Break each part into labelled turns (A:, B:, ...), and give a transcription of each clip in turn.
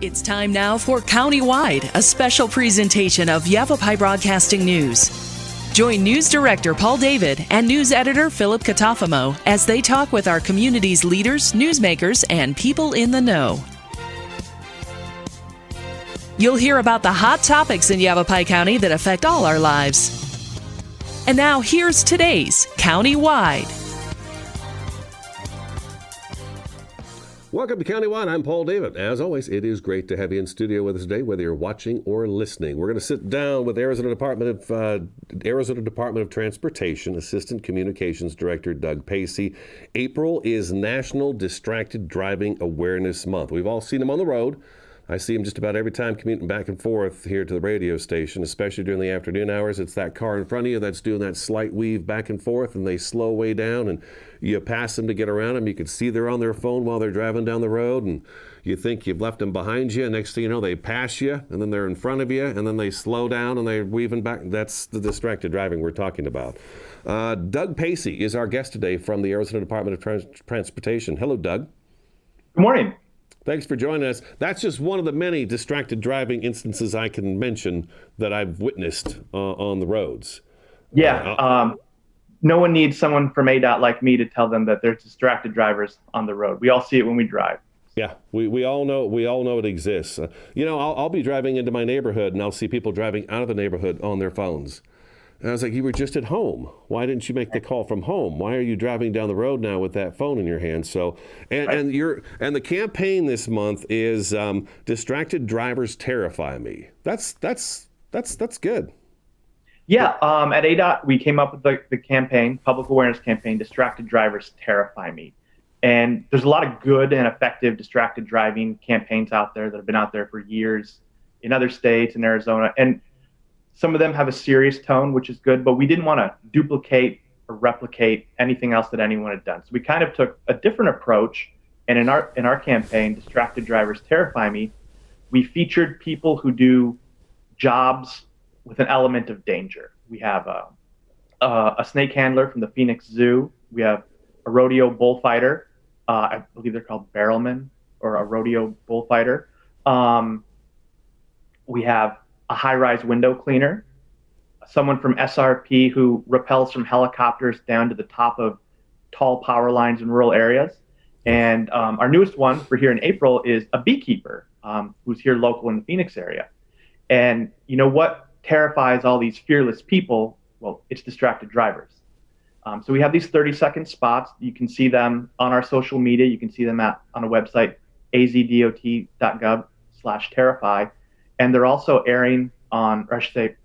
A: It's time now for Countywide, a special presentation of Yavapai Broadcasting News. Join News Director Paul David and News Editor Philip Catafamo as they talk with our community's leaders, newsmakers, and people in the know. You'll hear about the hot topics in Yavapai County that affect all our lives. And now here's today's Countywide.
B: Welcome to Countywide. I'm Paul David. As always, it is great to have you in studio with us today, whether you're watching or listening. We're going to sit down with Arizona Department of Transportation Assistant Communications Director Doug Pacey. April is National Distracted Driving Awareness Month. We've all seen him on the road. I see him just about every time commuting back and forth here to the radio station, especially during the afternoon hours. It's that car in front of you that's doing that slight weave back and forth, and they slow way down, and you pass them to get around them. You can see they're on their phone while they're driving down the road, and you think you've left them behind you. Next thing you know, they pass you, and then they're in front of you, and then they slow down, and they're weaving back. That's the distracted driving we're talking about. Doug Pacey is our guest today from the Arizona Department of Transportation. Hello, Doug.
C: Good morning.
B: Thanks for joining us. That's just one of the many distracted driving instances I can mention that I've witnessed on the roads.
C: Yeah, no one needs someone from ADOT like me to tell them that there's distracted drivers on the road. We all see it when we drive.
B: Yeah, we all know it exists. I'll be driving into my neighborhood and I'll see people driving out of the neighborhood on their phones. And I was like, you were just at home. Why didn't you make the call from home? Why are you driving down the road now with that phone in your hand? So, and the campaign this month is Distracted Drivers Terrify Me. That's good.
C: Yeah, at ADOT we came up with the campaign, public awareness campaign, Distracted Drivers Terrify Me. And there's a lot of good and effective distracted driving campaigns out there that have been out there for years in other states, in Arizona, and some of them have a serious tone, which is good, but we didn't want to duplicate or replicate anything else that anyone had done. So we kind of took a different approach, and in our campaign, Distracted Drivers Terrify Me, we featured people who do jobs with an element of danger. We have a snake handler from the Phoenix Zoo. We have a rodeo bullfighter. I believe they're called barrelmen, or a rodeo bullfighter. We have a high-rise window cleaner, someone from SRP who rappels from helicopters down to the top of tall power lines in rural areas. And our newest one for here in April is a beekeeper who's here local in the Phoenix area. And you know what terrifies all these fearless people? Well, it's distracted drivers. So we have these 30-second spots. You can see them on our social media. You can see them on a website, azdot.gov/terrify. And they're also airing on, or I should say,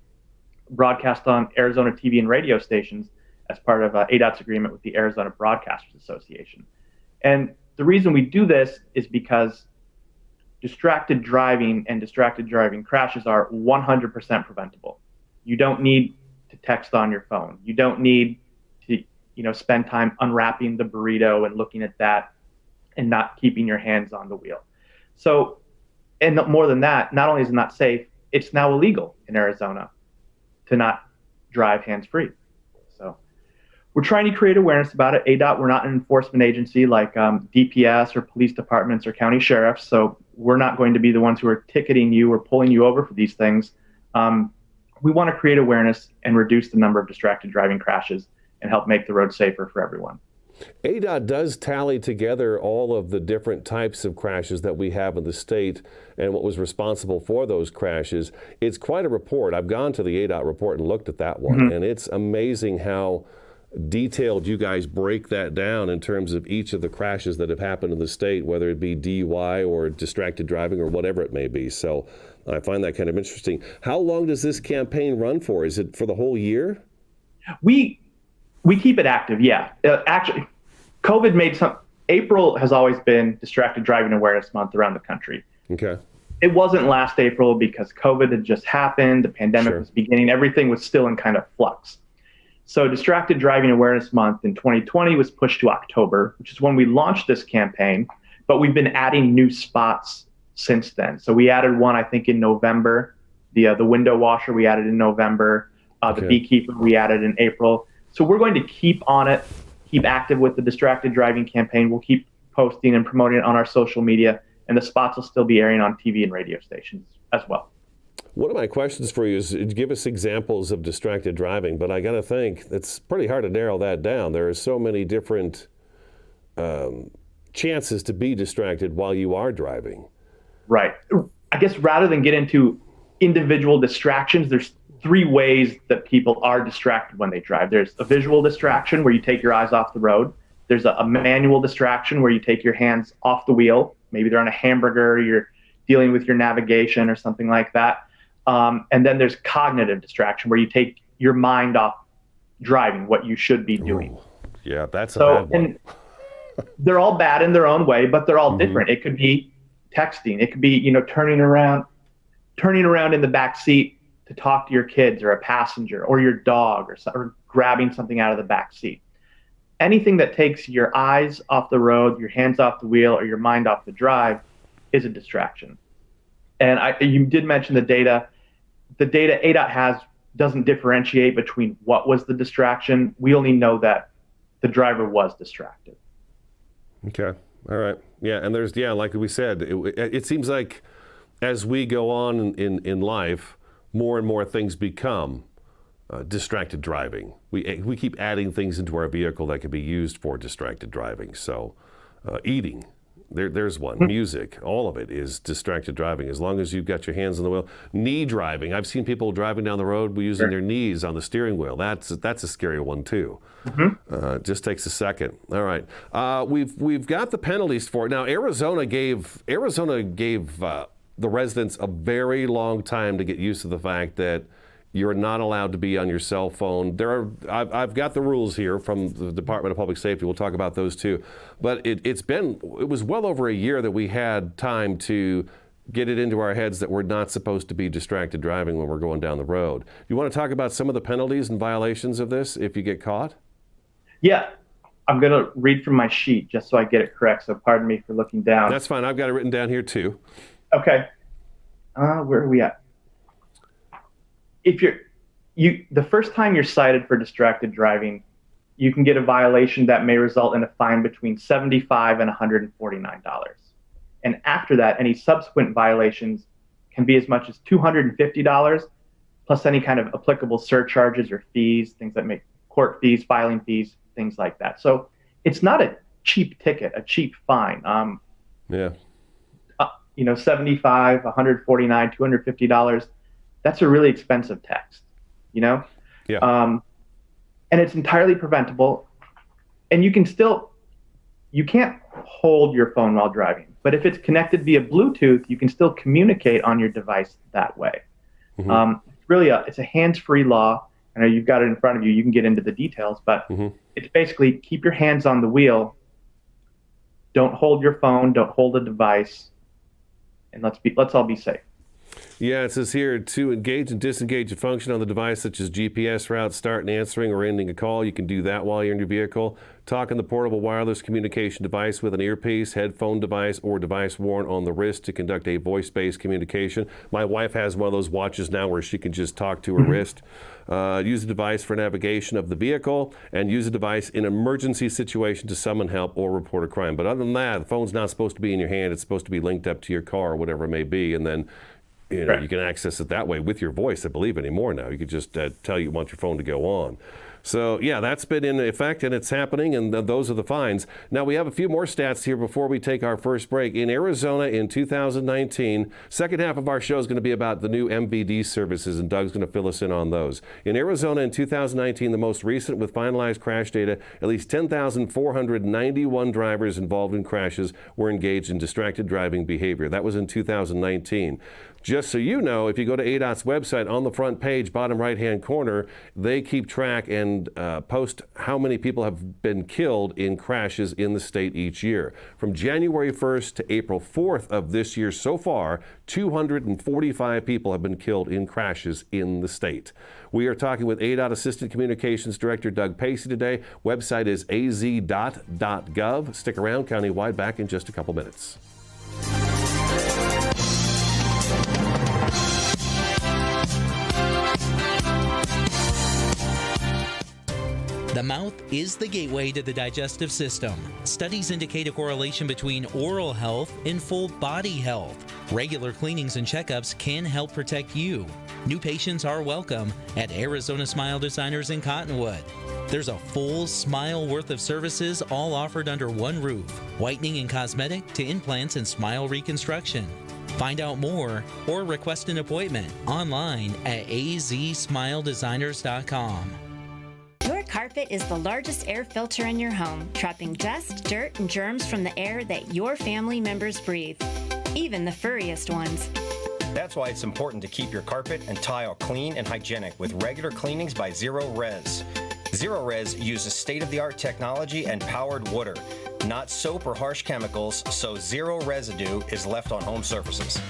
C: broadcast on Arizona TV and radio stations as part of ADOT's agreement with the Arizona Broadcasters Association. And the reason we do this is because distracted driving and distracted driving crashes are 100% preventable. You don't need to text on your phone. You don't need to, spend time unwrapping the burrito and looking at that and not keeping your hands on the wheel. So, and more than that, not only is it not safe, it's now illegal in Arizona to not drive hands-free. So we're trying to create awareness about it. ADOT, we're not an enforcement agency like DPS or police departments or county sheriffs, so we're not going to be the ones who are ticketing you or pulling you over for these things. We want to create awareness and reduce the number of distracted driving crashes and help make the road safer for everyone.
B: ADOT does tally together all of the different types of crashes that we have in the state and what was responsible for those crashes. It's quite a report. I've gone to the ADOT report and looked at that one, and it's amazing how detailed you guys break that down in terms of each of the crashes that have happened in the state, whether it be DUI or distracted driving or whatever it may be. So I find that kind of interesting. How long does this campaign run for? Is it for the whole year?
C: We keep it active, yeah. Actually, COVID made April has always been Distracted Driving Awareness Month around the country.
B: Okay.
C: It wasn't last April because COVID had just happened, the pandemic was beginning, everything was still in kind of flux. So Distracted Driving Awareness Month in 2020 was pushed to October, which is when we launched this campaign, but we've been adding new spots since then. So we added one, I think, in November. The window washer we added in November. The beekeeper we added in April. So we're going to keep on it, keep active with the distracted driving campaign. We'll keep posting and promoting it on our social media and the spots will still be airing on TV and radio stations as well.
B: One of my questions for you is give us examples of distracted driving, but I got to think it's pretty hard to narrow that down. There are so many different chances to be distracted while you are driving.
C: Right. I guess rather than get into individual distractions, there's 3 ways that people are distracted when they drive. There's a visual distraction where you take your eyes off the road. There's a manual distraction where you take your hands off the wheel. Maybe they're on a hamburger, you're dealing with your navigation or something like that. And then there's cognitive distraction where you take your mind off driving, what you should be doing.
B: Yeah, that's a bad one.
C: And they're all bad in their own way, but they're all different. It could be texting. It could be, turning around in the back seat to talk to your kids or a passenger or your dog or grabbing something out of the back seat. Anything that takes your eyes off the road, your hands off the wheel, or your mind off the drive is a distraction. And you did mention the data. The data ADOT has doesn't differentiate between what was the distraction. We only know that the driver was distracted.
B: Okay. All right. Yeah. And there's, like we said, it seems like as we go on in life, more and more things become distracted driving. We keep adding things into our vehicle that can be used for distracted driving. So eating, there's one. Music, all of it is distracted driving as long as you've got your hands on the wheel. Knee driving. I've seen people driving down the road using their knees on the steering wheel. That's a scary one too. Just takes a second. All right. We've got the penalties for it. Now Arizona gave the residents a very long time to get used to the fact that you're not allowed to be on your cell phone. I've got the rules here from the Department of Public Safety. We'll talk about those too. But it was well over a year that we had time to get it into our heads that we're not supposed to be distracted driving when we're going down the road. You want to talk about some of the penalties and violations of this if you get caught?
C: Yeah. I'm going to read from my sheet just so I get it correct. So pardon me for looking down.
B: That's fine. I've got it written down here too.
C: Okay. Where are we at? If the first time you're cited for distracted driving, you can get a violation that may result in a fine between $75 and $149. And after that, any subsequent violations can be as much as $250, plus any kind of applicable surcharges or fees, things that make court fees, filing fees, things like that. So it's not a cheap ticket, a cheap fine. $75, $149, $250. That's a really expensive text, Yeah. And it's entirely preventable. And you can't hold your phone while driving. But if it's connected via Bluetooth, you can still communicate on your device that way. It's a hands-free law. I know you've got it in front of you. You can get into the details, but it's basically keep your hands on the wheel. Don't hold your phone. Don't hold a device. And let's all be safe.
B: Yeah, it says here to engage and disengage a function on the device such as GPS route, start and answering or ending a call. You can do that while you're in your vehicle. Talk on the portable wireless communication device with an earpiece, headphone device, or device worn on the wrist to conduct a voice-based communication. My wife has one of those watches now where she can just talk to her wrist. Use the device for navigation of the vehicle and use the device in emergency situation to summon help or report a crime. But other than that, the phone's not supposed to be in your hand. It's supposed to be linked up to your car or whatever it may be, and then you can access it that way with your voice, I believe, anymore now. You could just tell you want your phone to go on. So, that's been in effect, and it's happening, and those are the fines. Now, we have a few more stats here before we take our first break. In Arizona in 2019, second half of our show is going to be about the new MVD services, and Doug's going to fill us in on those. In Arizona in 2019, the most recent with finalized crash data, at least 10,491 drivers involved in crashes were engaged in distracted driving behavior. That was in 2019. Just so you know, if you go to ADOT's website, on the front page, bottom right-hand corner, they keep track and post how many people have been killed in crashes in the state each year. From January 1st to April 4th of this year so far, 245 people have been killed in crashes in the state. We are talking with ADOT Assistant Communications Director Doug Pacey today. Website is az.gov. Stick around, countywide, back in just a couple minutes.
A: The
D: The mouth is the gateway to the digestive system. Studies indicate a correlation between oral health and full body health. Regular cleanings and checkups can help protect you. New patients are welcome at Arizona Smile Designers in Cottonwood. There's a full smile worth of services all offered under one roof. Whitening and cosmetic to implants and smile reconstruction. Find out more or request an appointment online at azsmiledesigners.com.
E: Your carpet is the largest air filter in your home, trapping dust, dirt, and germs from the air that your family members breathe, even the furriest ones.
F: That's why it's important to keep your carpet and tile clean and hygienic with regular cleanings by Zero Res. Zero Res uses state-of-the-art technology and powered water, not soap or harsh chemicals, so zero residue is left on home surfaces.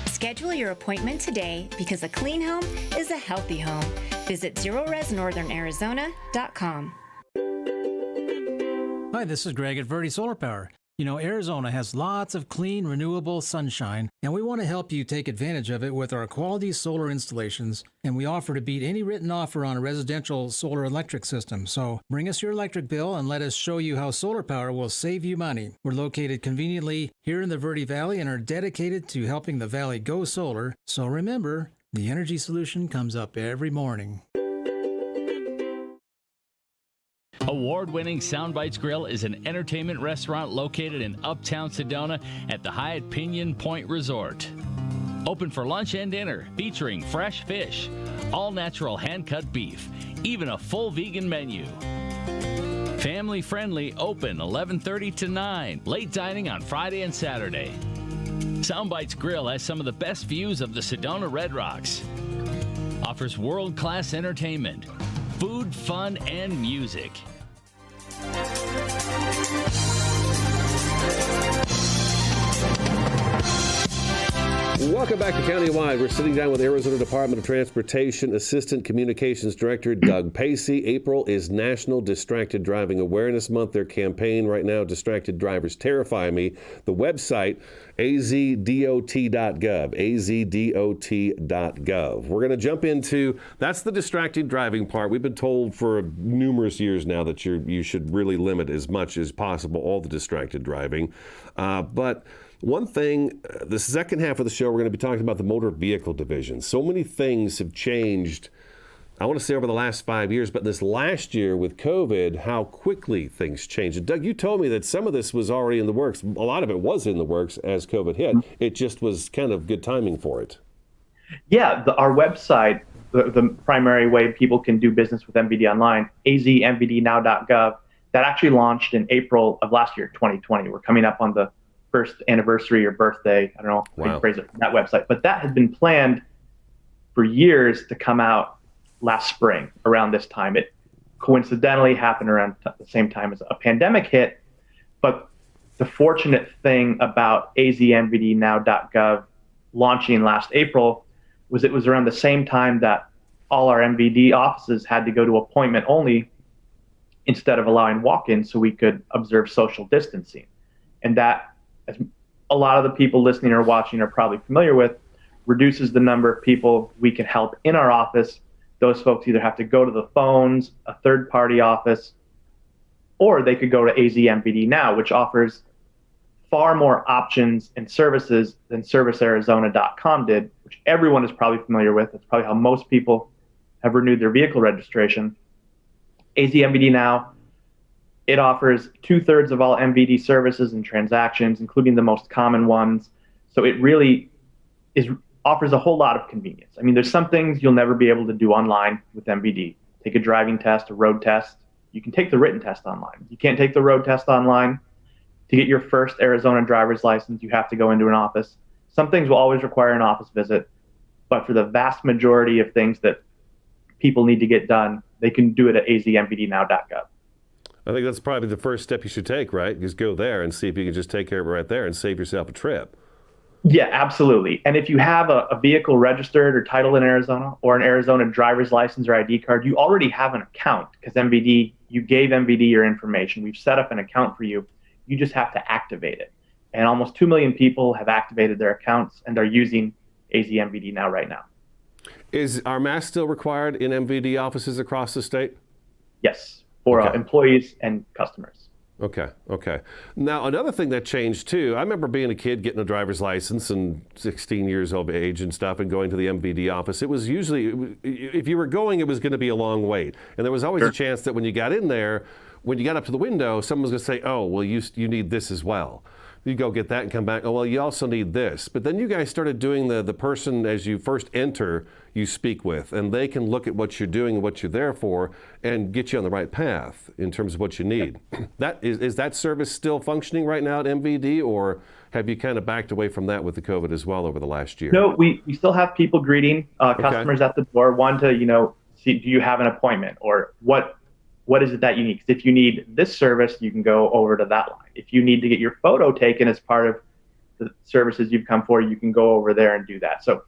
E: Schedule your appointment today because a clean home is a healthy home. Visit ZeroResNorthernArizona.com.
G: Hi, this is Greg at Verde Solar Power. You know, Arizona has lots of clean, renewable sunshine, and we want to help you take advantage of it with our quality solar installations, and we offer to beat any written offer on a residential solar electric system. So bring us your electric bill and let us show you how solar power will save you money. We're located conveniently here in the Verde Valley and are dedicated to helping the valley go solar. So remember, the energy solution comes up every morning.
H: Award-winning Soundbites Grill is an entertainment restaurant located in Uptown Sedona at the Hyatt Pinion Point Resort. Open for lunch and dinner, featuring fresh fish, all-natural hand-cut beef, even a full vegan menu. Family-friendly, open 11:30 to 9, late dining on Friday and Saturday. Soundbites Grill has some of the best views of the Sedona Red Rocks. Offers world-class entertainment, food, fun, and music.
B: Welcome back to Countywide. We're sitting down with Arizona Department of Transportation Assistant Communications Director Doug Pacey. April is National Distracted Driving Awareness Month. Their campaign right now, Distracted Drivers Terrify Me. The website, azdot.gov, azdot.gov. We're going to jump into, that's the distracted driving part. We've been told for numerous years now that you should really limit as much as possible all the distracted driving. But one thing, the second half of the show, we're going to be talking about the motor vehicle division. So many things have changed, I want to say over the last 5 years, but this last year with COVID, how quickly things changed. And Doug, you told me that some of this was already in the works. A lot of it was in the works as COVID hit. It just was kind of good timing for it.
C: Yeah, our website, the primary way people can do business with MVD online, azmvdnow.gov, that actually launched in April of last year, 2020. We're coming up on the first anniversary or birthday, I don't know how you phrase it, from that website. But that had been planned for years to come out last spring around this time. It coincidentally happened around the same time as a pandemic hit. But the fortunate thing about azmvdnow.gov launching last April was it was around the same time that all our MVD offices had to go to appointment only instead of allowing walk-ins so we could observe social distancing. And that, as a lot of the people listening or watching are probably familiar with, reduces the number of people we can help in our office. Those folks either have to go to the phones, a third-party office, or they could go to AZMVD Now, which offers far more options and services than ServiceArizona.com did, which everyone is probably familiar with. It's probably how most people have renewed their vehicle registration. AZMVD Now, it offers 2/3 of all MVD services and transactions, including the most common ones. So it really offers a whole lot of convenience. I mean, there's some things you'll never be able to do online with MVD. Take a driving test, a road test. You can take the written test online. You can't take the road test online. To get your first Arizona driver's license, you have to go into an office. Some things will always require an office visit, but for the vast majority of things that people need to get done, they can do it at azmvdnow.gov.
B: I think that's probably the first step you should take, right? Just go there and see if you can just take care of it right there and save yourself a trip.
C: Yeah, absolutely. And if you have a vehicle registered or titled in Arizona or an Arizona driver's license or ID card, you already have an account because MVD, you gave MVD your information. We've set up an account for you. You just have to activate it. And almost 2 million people have activated their accounts and are using AZMVD Now right now.
B: Are masks still required in MVD offices across the state?
C: Yes. for employees and customers.
B: Okay. Now, another thing that changed too, I remember being a kid getting a driver's license and 16 years of age and stuff and going to the MVD office. It was usually, if you were going, it was going to be a long wait. And there was always a chance that when you got in there, when you got up to the window, someone was going to say, oh, well, you need this as well. You go get that and come back. Oh, well, you also need this. But then you guys started doing the person as you first enter, you speak with, and they can look at what you're doing and what you're there for and get you on the right path in terms of what you need. That is that service still functioning right now at MVD, or have you kind of backed away from that with the COVID as well over the last year?
C: No, we still have people greeting customers at the door. One to, see, do you have an appointment, or what is it that you need? 'Cause if you need this service, you can go over to that line. If you need to get your photo taken as part of the services you've come for, you can go over there and do that. So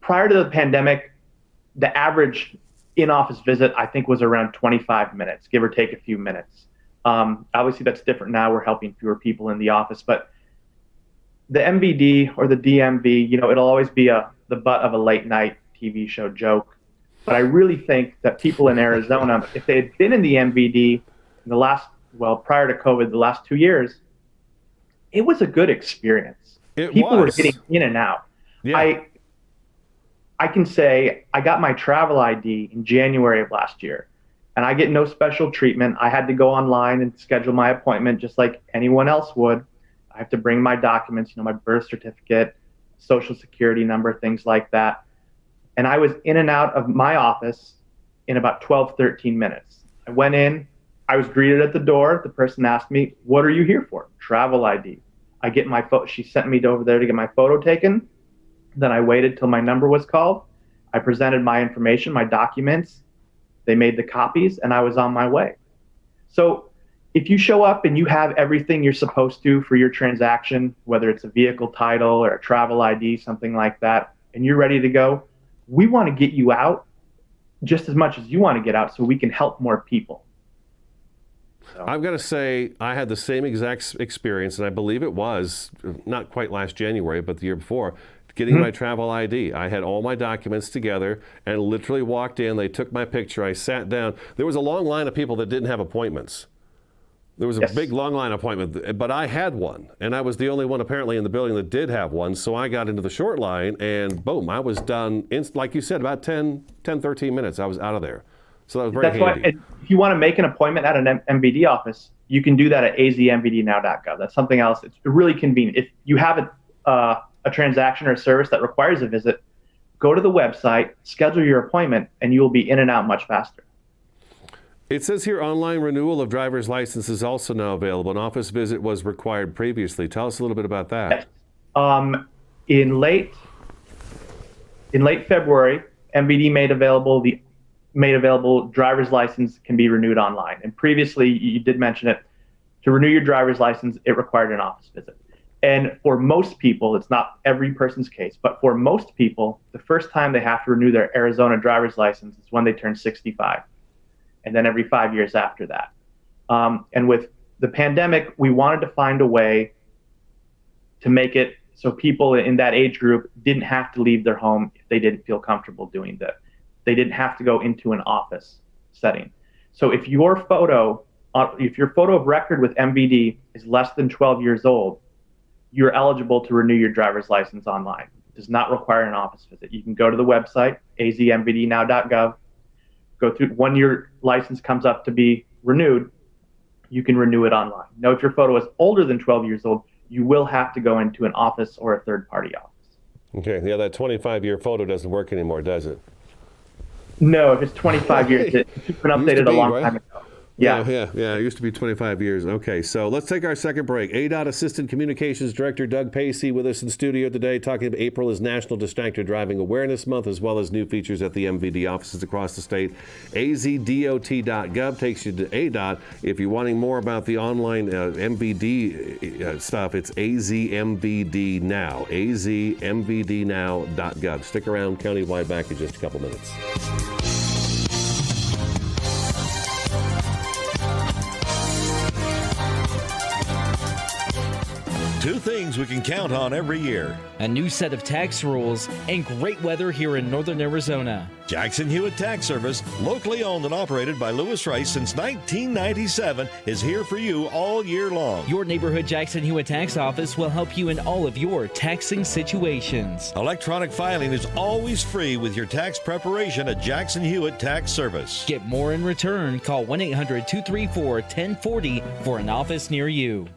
C: prior to the pandemic, the average in-office visit, I think, was around 25 minutes, give or take a few minutes. Obviously, that's different now. We're helping fewer people in the office. But the MVD or the DMV, it'll always be the butt of a late-night TV show joke. But I really think that people in Arizona, if they had been in the MVD prior to COVID, the last 2 years, it was a good experience. People were getting in and out. Yeah. I can say I got my travel ID in January of last year, and I get no special treatment. I had to go online and schedule my appointment just like anyone else would. I have to bring my documents, my birth certificate, social security number, things like that. And I was in and out of my office in about 12, 13 minutes. I went in, I was greeted at the door. The person asked me, what are you here for? Travel ID. I get my photo. She sent me over there to get my photo taken. Then I waited till my number was called. I presented my information, my documents. They made the copies, and I was on my way. So if you show up and you have everything you're supposed to for your transaction, whether it's a vehicle title or a travel ID, something like that, and you're ready to go, we want to get you out just as much as you want to get out so we can help more people. So.
B: I've got to say, I had the same exact experience, and I believe it was not quite last January, but the year before, getting my travel ID. I had all my documents together and literally walked in. They took my picture. I sat down. There was a long line of people that didn't have appointments. There was a big long line appointment, but I had one, and I was the only one apparently in the building that did have one, so I got into the short line, and boom, I was done, like you said, about 10, 13 minutes, I was out of there. So that was very handy.
C: That's why, if you want to make an appointment at an MVD office, you can do that at azmvdnow.gov. That's something else. It's really convenient. If you have a transaction or a service that requires a visit, go to the website, schedule your appointment, and you will be in and out much faster.
B: It says here online renewal of driver's license is also now available. An office visit was required previously. Tell us a little bit about that.
C: Yes. In late February, MVD made available driver's license can be renewed online. And previously, you did mention it, to renew your driver's license, it required an office visit. And for most people, it's not every person's case, but for most people, the first time they have to renew their Arizona driver's license is when they turn 65. And then every 5 years after that. And with the pandemic, we wanted to find a way to make it so people in that age group didn't have to leave their home if they didn't feel comfortable doing that. They didn't have to go into an office setting. So if your photo of record with MVD is less than 12 years old, you're eligible to renew your driver's license online. It does not require an office visit. You can go to the website, azmvdnow.gov, go through. When your license comes up to be renewed, you can renew it online. Now, if your photo is older than 12 years old, you will have to go into an office or a third-party office.
B: Okay, yeah, that 25-year photo doesn't work anymore, does it?
C: No, if it's 25 years, it's been updated a long time ago.
B: Yeah. It used to be 25 years. Okay, so let's take our second break. ADOT Assistant Communications Director Doug Pacey with us in studio today, talking about April is National Distracted Driving Awareness Month, as well as new features at the MVD offices across the state. AZDOT.gov takes you to ADOT. If you're wanting more about the online MVD stuff, it's AZMVD Now, AZMVDnow.gov. Stick around, countywide, back in just a couple minutes.
I: Two things we can count on every year.
D: A new set of tax rules and great weather here in northern Arizona.
I: Jackson Hewitt Tax Service, locally owned and operated by Lewis Rice since 1997, is here for you all year long.
D: Your neighborhood Jackson Hewitt Tax Office will help you in all of your taxing situations.
I: Electronic filing is always free with your tax preparation at Jackson Hewitt Tax Service.
D: Get more in return. Call 1-800-234-1040 for an office near you.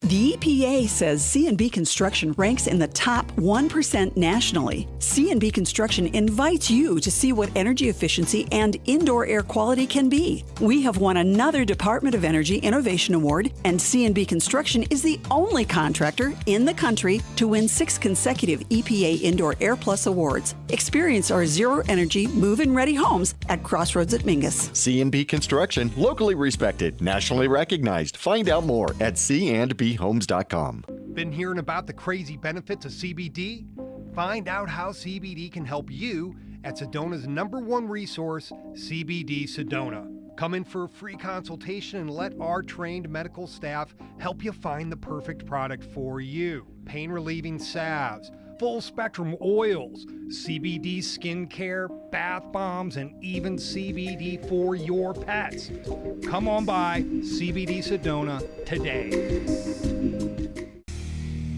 J: The EPA says C&B Construction ranks in the top 1% nationally. C&B Construction invites you to see what energy efficiency and indoor air quality can be. We have won another Department of Energy Innovation Award, and C&B Construction is the only contractor in the country to win 6 consecutive EPA Indoor Air Plus awards. Experience our zero-energy, move-in ready homes at Crossroads at Mingus.
K: C&B Construction, locally respected, nationally recognized. Find out more at candbhomes.com.
L: Been hearing about the crazy benefits of CBD? Find out how CBD can help you at Sedona's #1 resource, CBD Sedona. Come in for a free consultation and let our trained medical staff help you find the perfect product for you. Pain relieving salves, full spectrum oils, CBD skincare, bath bombs, and even CBD for your pets. Come on by CBD Sedona today.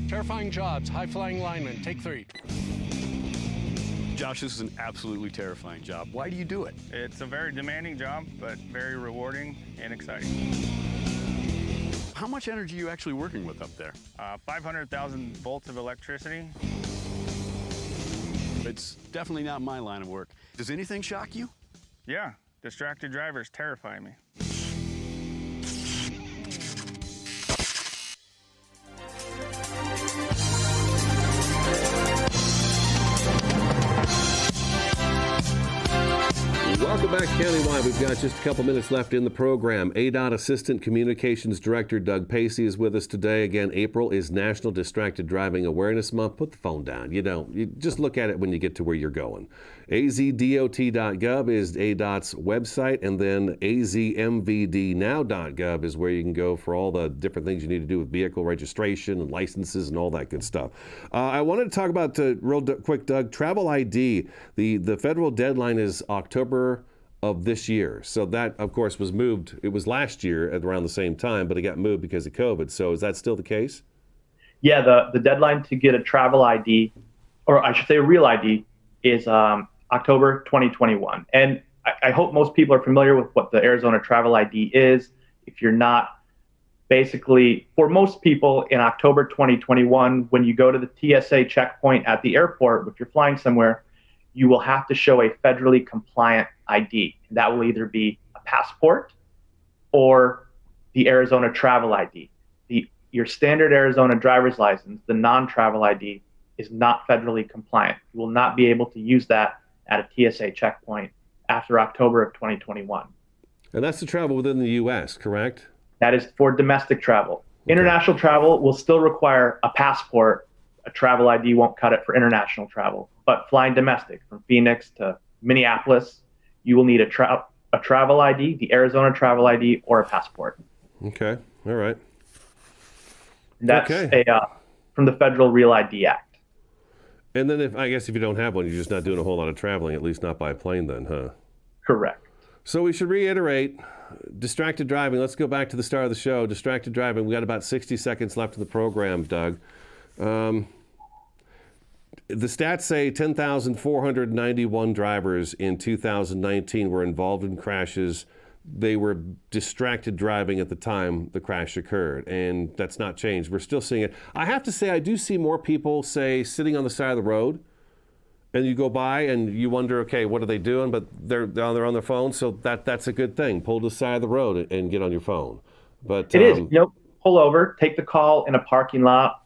M: Terrifying jobs, high-flying linemen, take 3.
N: Josh, this is an absolutely terrifying job. Why do you do it?
O: It's a very demanding job, but very rewarding and exciting.
N: How much energy are you actually working with up there?
O: 500,000 volts of electricity.
N: It's definitely not my line of work. Does anything shock you?
O: Yeah, distracted drivers terrify me.
B: Welcome back to Countywide. We've got just a couple minutes left in the program. ADOT Assistant Communications Director Doug Pacey is with us today. Again, April is National Distracted Driving Awareness Month. Put the phone down. You just look at it when you get to where you're going. AZDOT.gov is ADOT's website, and then AZMVDnow.gov is where you can go for all the different things you need to do with vehicle registration and licenses and all that good stuff. I wanted to talk about, quick, Doug, travel ID. The federal deadline is October of this year. So that, of course, was moved. It was last year at around the same time, but it got moved because of COVID. So is that still the case?
C: Yeah, the deadline to get a travel ID, or I should say a real ID, is October 2021. And I hope most people are familiar with what the Arizona Travel ID is. If you're not, basically, for most people in October 2021, when you go to the TSA checkpoint at the airport, if you're flying somewhere, you will have to show a federally compliant ID. And that will either be a passport or the Arizona Travel ID. Your standard Arizona driver's license, the non-travel ID, is not federally compliant. You will not be able to use that at a TSA checkpoint after October of 2021.
B: And that's to travel within the U.S., correct?
C: That is for domestic travel. Okay. International travel will still require a passport. A travel ID won't cut it for international travel. But flying domestic from Phoenix to Minneapolis, you will need a travel ID, the Arizona Travel ID, or a passport.
B: Okay. All right.
C: That's from the Federal Real ID Act.
B: And then if you don't have one, you're just not doing a whole lot of traveling, at least not by plane then, huh?
C: Correct.
B: So we should reiterate, distracted driving. Let's go back to the start of the show. Distracted driving. We got about 60 seconds left in the program, Doug. The stats say 10,491 drivers in 2019 were involved in crashes. They were distracted driving at the time the crash occurred, and that's not changed. We're still seeing it. I have to say, I do see more people, say, sitting on the side of the road, and you go by and you wonder, okay, what are they doing? But they're on their phone, so that's a good thing. Pull to the side of the road and get on your phone. But
C: it is. Pull over, take the call in a parking lot.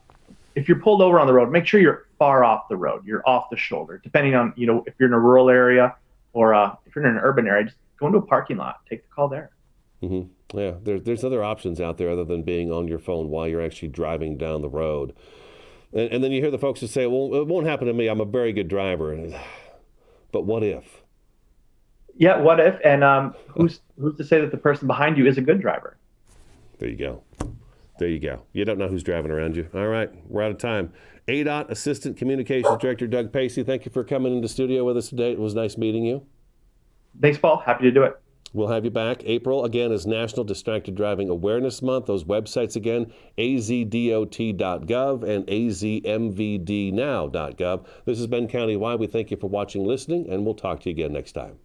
C: If you're pulled over on the road, make sure you're far off the road. You're off the shoulder, depending on if you're in a rural area or if you're in an urban area. Just go into a parking lot, take the call there.
B: Mm-hmm. Yeah, there's other options out there other than being on your phone while you're actually driving down the road. And then you hear the folks who say, well, it won't happen to me. I'm a very good driver. But what if?
C: Yeah, what if? And who's to say that the person behind you is a good driver?
B: There you go. There you go. You don't know who's driving around you. All right, we're out of time. ADOT Assistant Communications Director Doug Pacey, thank you for coming into studio with us today. It was nice meeting you.
C: Thanks, Paul. Happy to do it.
B: We'll have you back. April, again, is National Distracted Driving Awareness Month. Those websites again, azdot.gov and azmvdnow.gov. This has been Countywide. We thank you for watching, listening, and we'll talk to you again next time.